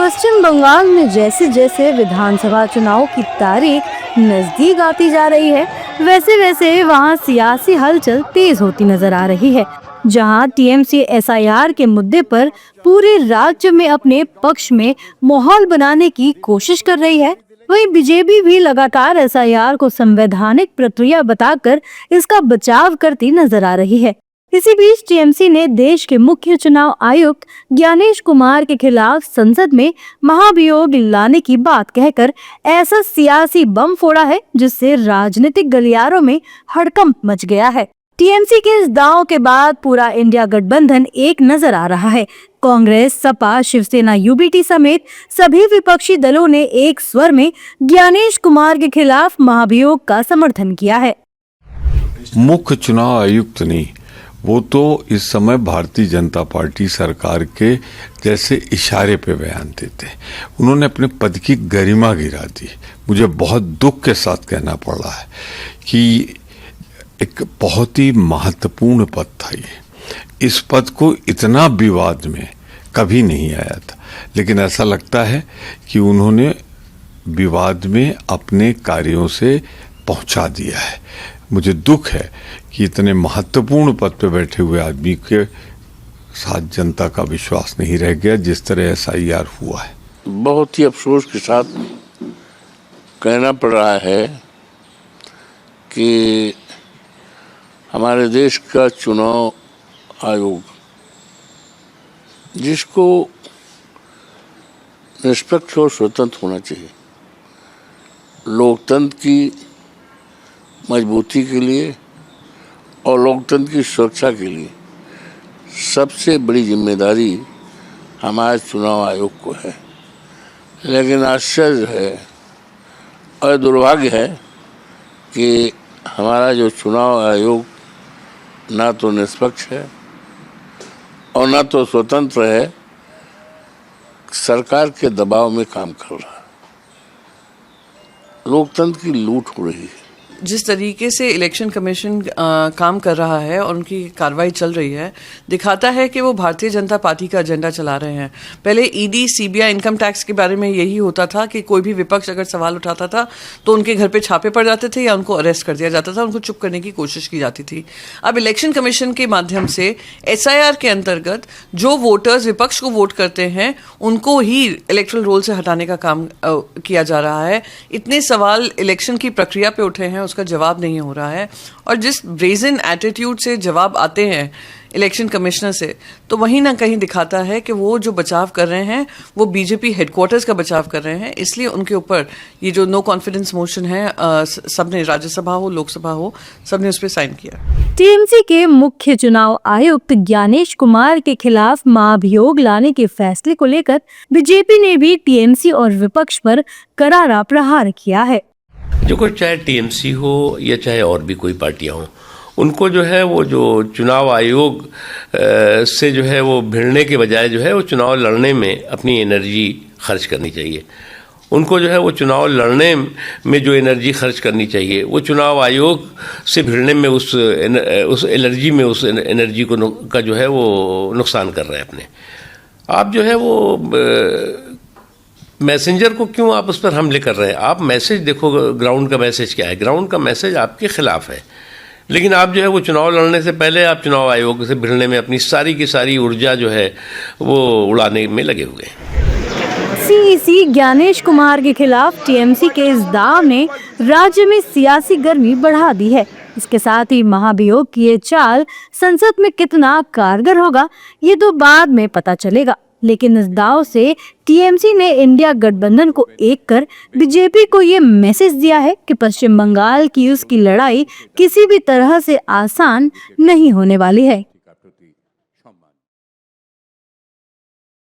पश्चिम बंगाल में जैसे जैसे विधानसभा चुनाव की तारीख नजदीक आती जा रही है, वैसे वैसे वहां सियासी हलचल तेज होती नजर आ रही है। जहां टीएमसी एसआईआर के मुद्दे पर पूरे राज्य में अपने पक्ष में माहौल बनाने की कोशिश कर रही है, वहीं बीजेपी भी लगातार एसआईआर को संवैधानिक प्रक्रिया बताकर इसका बचाव करती नजर आ रही है। इसी बीच टीएमसी ने देश के मुख्य चुनाव आयुक्त ज्ञानेश कुमार के खिलाफ संसद में महाभियोग लाने की बात कहकर ऐसा सियासी बम फोड़ा है जिससे राजनीतिक गलियारों में हड़कंप मच गया है। टीएमसी के इस दांव के बाद पूरा इंडिया गठबंधन एक नजर आ रहा है। कांग्रेस, सपा, शिवसेना, यूबीटी समेत सभी विपक्षी दलों ने एक स्वर में ज्ञानेश कुमार के खिलाफ महाभियोग का समर्थन किया है। मुख्य चुनाव आयुक्त नहीं, वो तो इस समय भारतीय जनता पार्टी सरकार के जैसे इशारे पे बयान देते। उन्होंने अपने पद की गरिमा गिरा दी। मुझे बहुत दुख के साथ कहना पड़ रहा है कि एक बहुत ही महत्वपूर्ण पद था ये। इस पद को इतना विवाद में कभी नहीं आया था, लेकिन ऐसा लगता है कि उन्होंने विवाद में अपने कार्यों से पहुंचा दिया है। मुझे दुख है कि इतने महत्वपूर्ण पद पे बैठे हुए आदमी के साथ जनता का विश्वास नहीं रह गया जिस तरह एसआईआर हुआ है। बहुत ही अफसोस के साथ कहना पड़ रहा है कि हमारे देश का चुनाव आयोग, जिसको निष्पक्ष और स्वतंत्र होना चाहिए, लोकतंत्र की मजबूती के लिए और लोकतंत्र की सुरक्षा के लिए सबसे बड़ी जिम्मेदारी हमारे चुनाव आयोग को है। लेकिन आश्चर्य है और दुर्भाग्य है कि हमारा जो चुनाव आयोग ना तो निष्पक्ष है और ना तो स्वतंत्र है, सरकार के दबाव में काम कर रहा है। लोकतंत्र की लूट हो रही है। जिस तरीके से इलेक्शन कमीशन काम कर रहा है और उनकी कार्रवाई चल रही है, दिखाता है कि वो भारतीय जनता पार्टी का एजेंडा चला रहे हैं। पहले ईडी, सीबीआई, इनकम टैक्स के बारे में यही होता था कि कोई भी विपक्ष अगर सवाल उठाता था तो उनके घर पे छापे पड़ जाते थे या उनको अरेस्ट कर दिया जाता था, उनको चुप करने की कोशिश की जाती थी। अब इलेक्शन कमीशन के माध्यम से एसआईआर के अंतर्गत जो वोटर्स विपक्ष को वोट करते हैं उनको ही इलेक्टरल रोल से हटाने का काम किया जा रहा है। इतने सवाल इलेक्शन की प्रक्रिया पे उठे हैं, उसका जवाब नहीं हो रहा है। और जिस ब्रेजन एटीट्यूड से जवाब आते हैं इलेक्शन कमिश्नर से, तो वहीं ना कहीं दिखाता है कि वो जो बचाव कर रहे हैं वो बीजेपी हेडक्वार्टर्स का बचाव कर रहे हैं। इसलिए उनके ऊपर ये जो नो कॉन्फिडेंस मोशन है, सबने, राज्यसभा हो, लोकसभा हो, सबने उस पर साइन किया। टीएमसी के मुख्य चुनाव आयुक्त ज्ञानेश कुमार के खिलाफ महाभियोग लाने के फैसले को लेकर बीजेपी ने भी टीएमसी और विपक्ष पर करारा प्रहार किया है। देखो, चाहे टीएमसी हो या चाहे और भी कोई पार्टियां हों, उनको जो है वो जो चुनाव आयोग से जो है वो भिड़ने के बजाय जो है वो चुनाव लड़ने में अपनी एनर्जी खर्च करनी चाहिए। उनको जो है वो चुनाव लड़ने में जो एनर्जी खर्च करनी चाहिए, वो चुनाव आयोग से भिड़ने में उस एनर्जी में उस एनर्जी को का जो है वो नुकसान कर रहे हैं अपने। आप जो है वो मैसेंजर को क्यों आप उस पर हमले कर रहे हैं? आप मैसेज देखो, ग्राउंड का मैसेज क्या है? ग्राउंड का मैसेज आपके खिलाफ है। लेकिन आप जो है वो चुनाव लड़ने से पहले आप चुनाव आयोग से भिड़ने में अपनी सारी की सारी ऊर्जा जो है वो उड़ाने में लगे हुए हैं। सीईसी ज्ञानेश कुमार के खिलाफ टीएमसी के इस दाव ने राज्य में सियासी गर्मी बढ़ा दी है। इसके साथ ही महाभियोग की ये चाल संसद में कितना कारगर होगा ये तो बाद में पता चलेगा। लेकिन इस दाव से टीएमसी ने इंडिया गठबंधन को एक कर बीजेपी को ये मैसेज दिया है कि पश्चिम बंगाल की उसकी लड़ाई किसी भी तरह से आसान नहीं होने वाली है।